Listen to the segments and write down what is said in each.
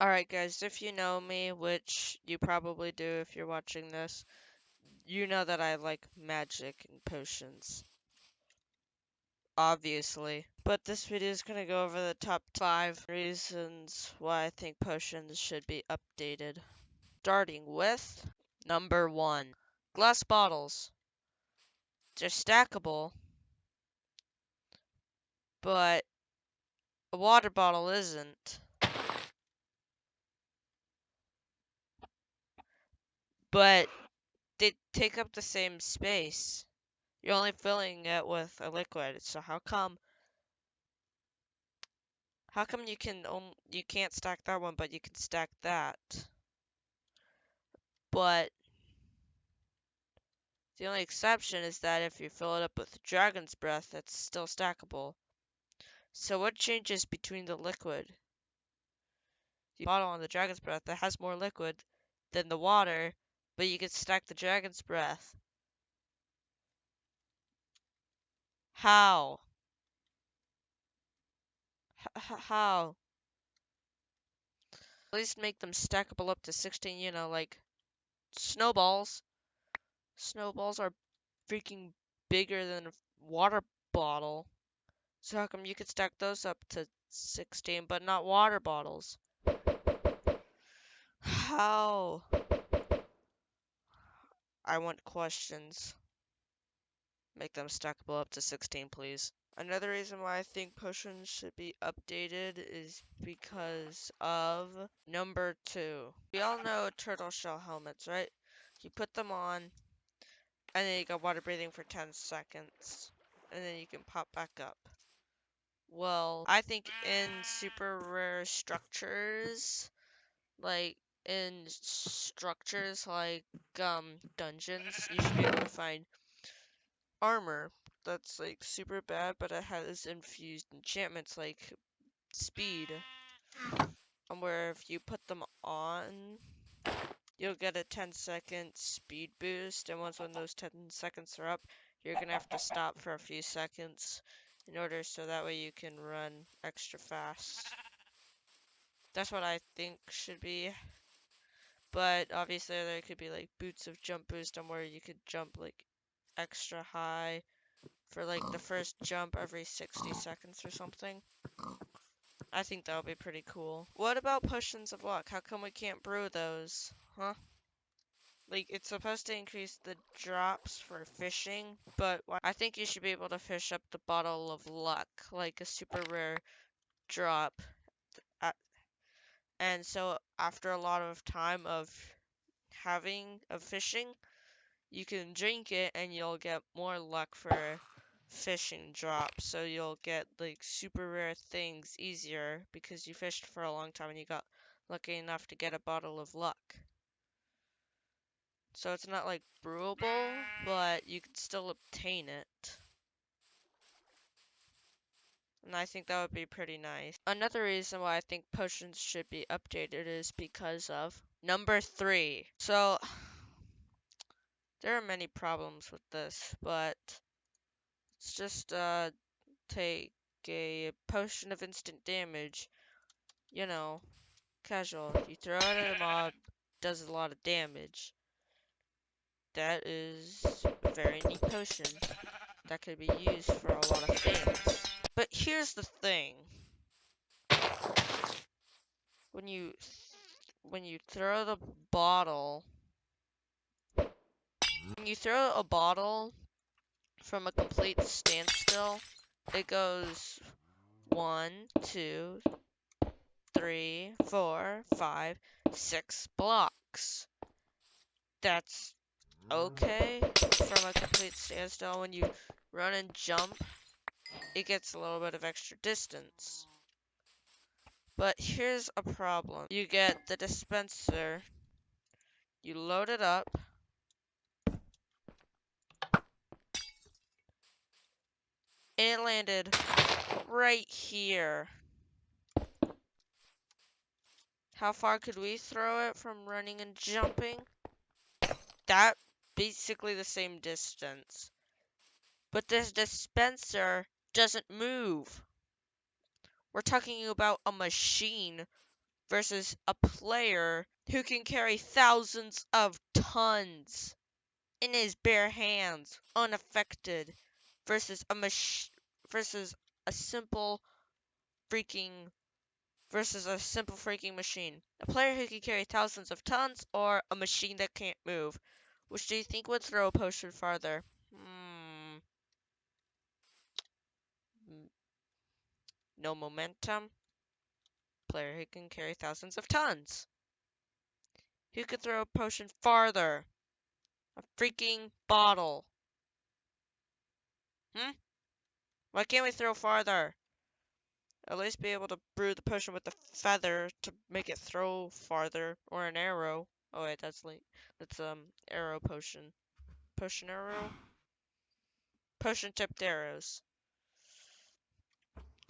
Alright guys, if you know me, which you probably do if you're watching this, you know that I like magic and potions. Obviously. But this video is gonna go over the top 5 reasons why I think potions should be updated. Starting with number 1. Glass bottles. They're stackable, but a water bottle isn't. But they take up the same space. You're only filling it with a liquid, so how come you can't stack that one, but you can stack that? But the only exception is that if you fill it up with dragon's breath, it's still stackable. So what changes between the liquid? The bottle on the dragon's breath that has more liquid than the water, but you can stack the dragon's breath. How? How? At least make them stackable up to 16, like snowballs. Snowballs are freaking bigger than a water bottle. So how come you could stack those up to 16 but not water bottles? How? I want questions. Make them stackable up to 16, please. Another reason why I think potions should be updated is because of number 2. We all know turtle shell helmets, right? You put them on, and then you got water breathing for 10 seconds, and then you can pop back up. Well, I think in super rare structures, like dungeons, you should be able to find armor that's like super bad, but it has infused enchantments like speed, and where if you put them on, you'll get a 10-second speed boost, and when those 10 seconds are up, you're gonna have to stop for a few seconds in order so that way you can run extra fast. That's what I think should be. But obviously there could be like boots of jump boost on where you could jump like extra high for like the first jump every 60 seconds or something. I think that would be pretty cool. What about potions of luck? How come we can't brew those? Huh? Like, it's supposed to increase the drops for fishing, but I think you should be able to fish up the bottle of luck, like a super rare drop. And so after a lot of time of fishing, you can drink it and you'll get more luck for fishing drops. So you'll get like super rare things easier because you fished for a long time and you got lucky enough to get a bottle of luck. So it's not like brewable, but you can still obtain it. And I think that would be pretty nice. Another reason why I think potions should be updated is because of number 3. So there are many problems with this, but let's just take a potion of instant damage. You know, casual. You throw it at a mob, does a lot of damage. That is a very neat potion that could be used for a lot of things. But here's the thing. When you throw the bottle, when you throw a bottle from a complete standstill, it goes 1, 2, 3, 4, 5, 6 blocks. That's okay from a complete standstill. When you run and jump, it gets a little bit of extra distance. But here's a problem. You get the dispenser, you load it up, and it landed right here. How far could we throw it from running and jumping? That basically the same distance. But this dispenser doesn't move. We're talking about a machine versus a player who can carry thousands of tons in his bare hands, unaffected, versus versus a simple freaking machine. A player who can carry thousands of tons or a machine that can't move. Which do you think would throw a potion farther? No momentum. Player who can carry thousands of tons. Who could throw a potion farther? A freaking bottle. Why can't we throw farther? At least be able to brew the potion with the feather to make it throw farther. Or an arrow. Oh wait, that's arrow potion. Potion arrow? Potion tipped arrows.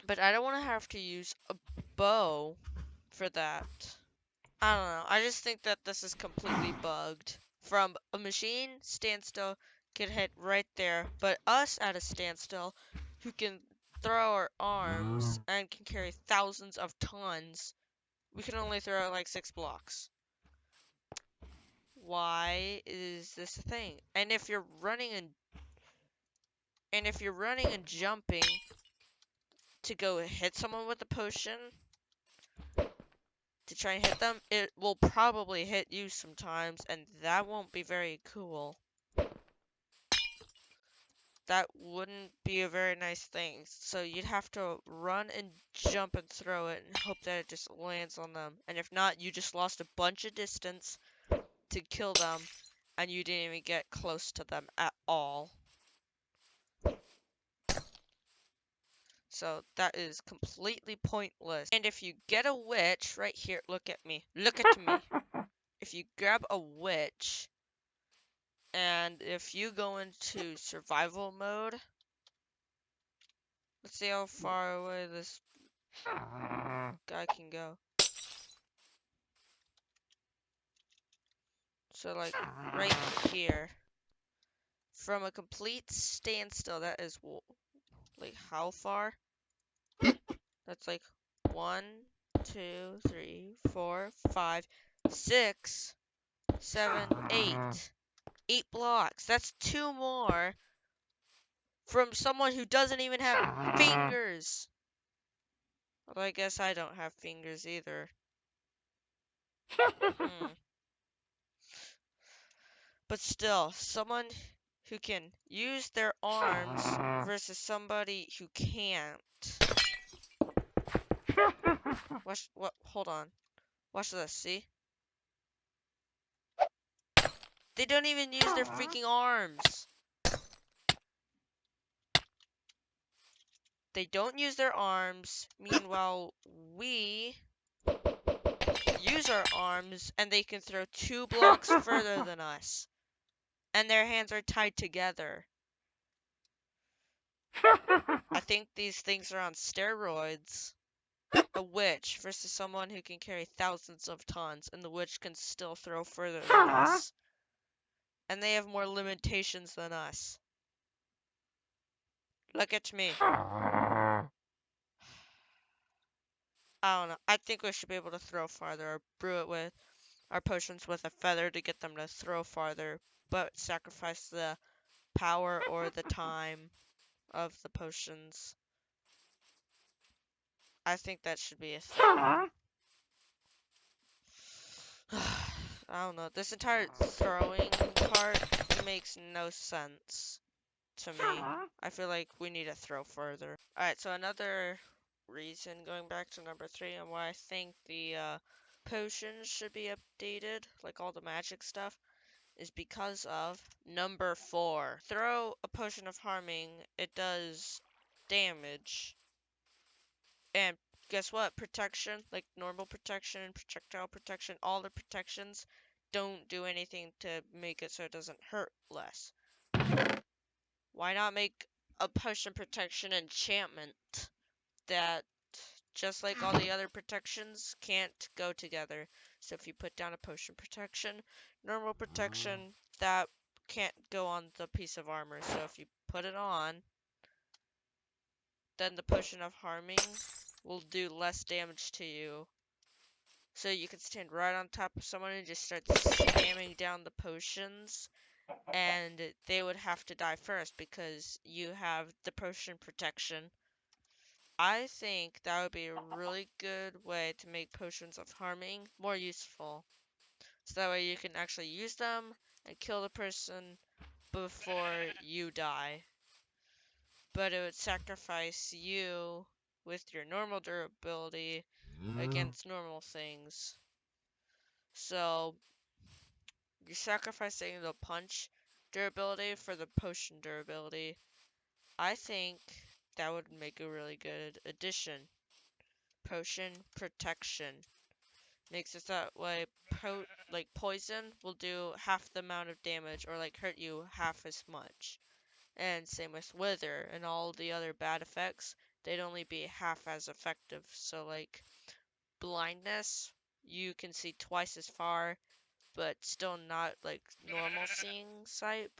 But I don't want to have to use a bow for that. I don't know. I just think that this is completely bugged. From a machine, standstill can hit right there, but us at a standstill, who can throw our arms and can carry thousands of tons, we can only throw like 6 blocks. Why is this a thing? And if you're running and jumping to go hit someone with a potion, to try and hit them, it will probably hit you sometimes, and that won't be very cool. That wouldn't be a very nice thing. So you'd have to run and jump and throw it and hope that it just lands on them. And if not, you just lost a bunch of distance to kill them, and you didn't even get close to them at all. So that is completely pointless. And if you get a witch, right here, look at me. Look at me. If you grab a witch, and if you go into survival mode, let's see how far away this guy can go. So like right here, from a complete standstill, that is like how far? That's like 1, 2, 3, 4, 5, 6, 7, 8. 8 blocks. That's 2 more from someone who doesn't even have fingers. Well, I guess I don't have fingers either. But still, someone who can use their arms versus somebody who can't. Watch, what? Hold on. Watch this, see? They don't even use their freaking arms. They don't use their arms. Meanwhile, we use our arms and they can throw 2 blocks further than us. And their hands are tied together. I think these things are on steroids. A witch versus someone who can carry thousands of tons, and the witch can still throw further than us. And they have more limitations than us. Look at me. I don't know. I think we should be able to throw farther, or brew it with our potions with a feather to get them to throw farther, but sacrifice the power or the time of the potions. I think that should be a thing. I don't know. This entire throwing part makes no sense to me. I feel like we need to throw further. Alright, so another reason, going back to number 3, and why I think the potions should be updated, like all the magic stuff, is because of number 4. Throw a potion of harming, it does damage. And guess what? Protection, like normal protection and projectile protection, all the protections don't do anything to make it so it doesn't hurt less. Why not make a potion protection enchantment that, just like all the other protections, can't go together? So if you put down a potion protection, normal protection, that can't go on the piece of armor. So if you put it on, then the potion of harming will do less damage to you. So you can stand right on top of someone and just start spamming down the potions, and they would have to die first because you have the potion protection. I think that would be a really good way to make potions of harming more useful. So that way you can actually use them and kill the person before you die. But it would sacrifice you with your normal durability against normal things. So you're sacrificing the punch durability for the potion durability. I think that would make a really good addition. Potion protection. Makes it that way like poison will do half the amount of damage or like hurt you half as much. And same with wither and all the other bad effects, they'd only be half as effective. So like blindness, you can see twice as far, but still not like normal seeing sight,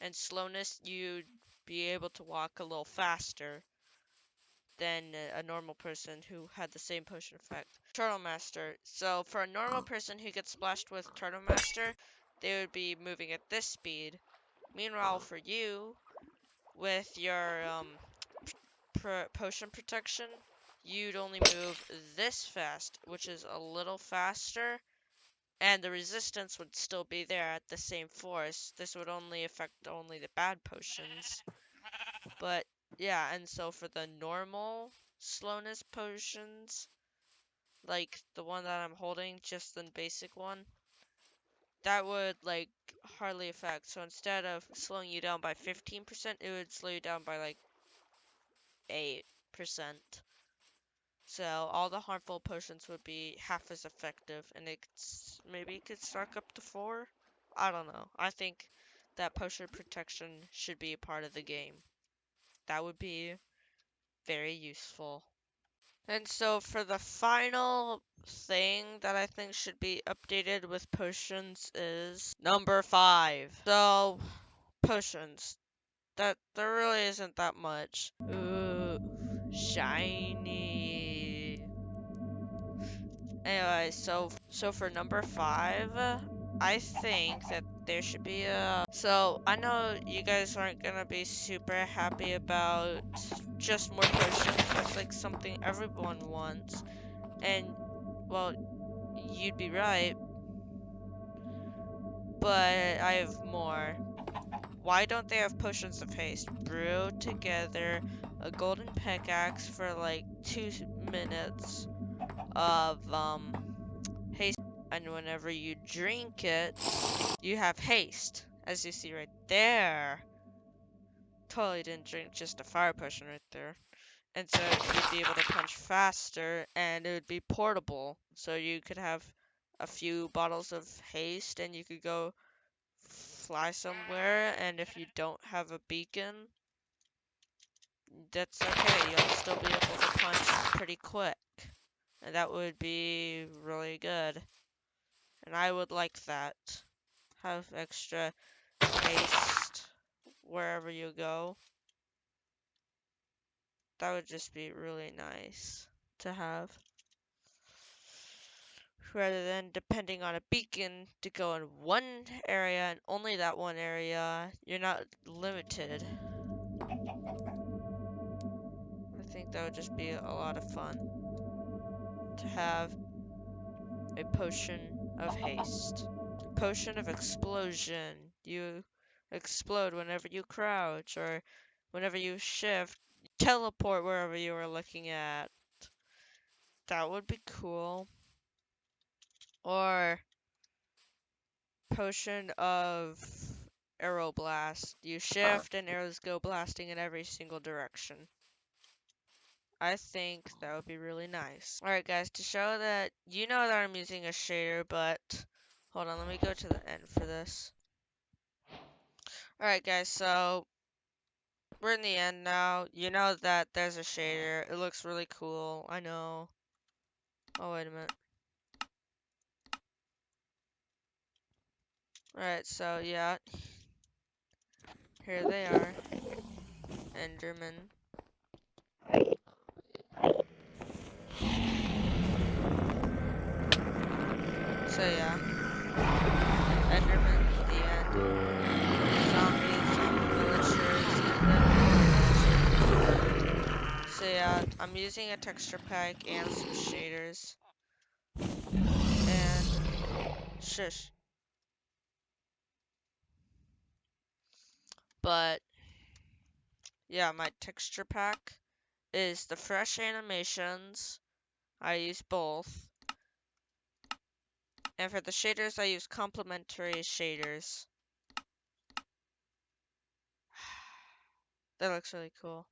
and slowness, you'd be able to walk a little faster than a normal person who had the same potion effect. Turtle Master. So for a normal person who gets splashed with Turtle Master, they would be moving at this speed. Meanwhile, for you, with your potion protection, you'd only move this fast, which is a little faster, and the resistance would still be there at the same force. This would only affect only the bad potions. But yeah, and so for the normal slowness potions, like the one that I'm holding, just the basic one, that would like hardly affect. So instead of slowing you down by 15%, it would slow you down by like 8%. So all the harmful potions would be half as effective, and maybe it could stack up to 4? I don't know. I think that potion protection should be a part of the game. That would be very useful. And so for the final thing that I think should be updated with potions is number 5. So, potions. There really isn't that much. Ooh, shiny. Anyway, so for number 5, I think that there should be so I know you guys aren't gonna be super happy about just more potions. That's like something everyone wants. And well, you'd be right, but I have more. Why don't they have potions of haste? Brew together a golden pickaxe for like 2 minutes of haste, and whenever you drink it, you have haste, as you see right there. Totally didn't drink just a fire potion right there. And so you'd be able to punch faster, and it would be portable. So you could have a few bottles of haste, and you could go fly somewhere, and if you don't have a beacon, that's okay. You'll still be able to punch pretty quick. And that would be really good. And I would like that. Have extra haste wherever you go. That would just be really nice to have. Rather than depending on a beacon to go in one area and only that one area, you're not limited. I think that would just be a lot of fun to have a potion of haste. Potion of explosion. You explode whenever you crouch or whenever you shift. Teleport wherever you are looking at. That would be cool. Or potion of arrow blast. You shift and arrows go blasting in every single direction. I think that would be really nice. Alright guys, to show that you know that I'm using a shader, but hold on, let me go to the end for this. Alright guys, so we're in the end now. You know that there's a shader. It looks really cool. I know. Oh, wait a minute. Alright, so yeah. Here they are. Enderman. So yeah, Enderman, the end. Zombies, zombie villagers, and then more villagers. So yeah, I'm using a texture pack and some shaders. And shush. But yeah, my texture pack is the fresh animations. I use both. And for the shaders, I use complementary shaders. That looks really cool.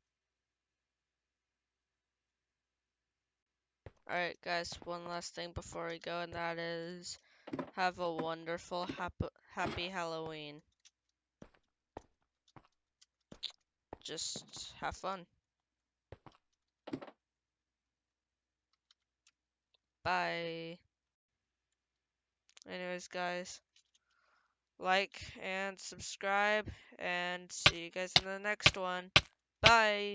Alright guys, one last thing before we go, and that is have a wonderful, happy Halloween. Just have fun. Bye. Anyways guys, like and subscribe, and see you guys in the next one. Bye.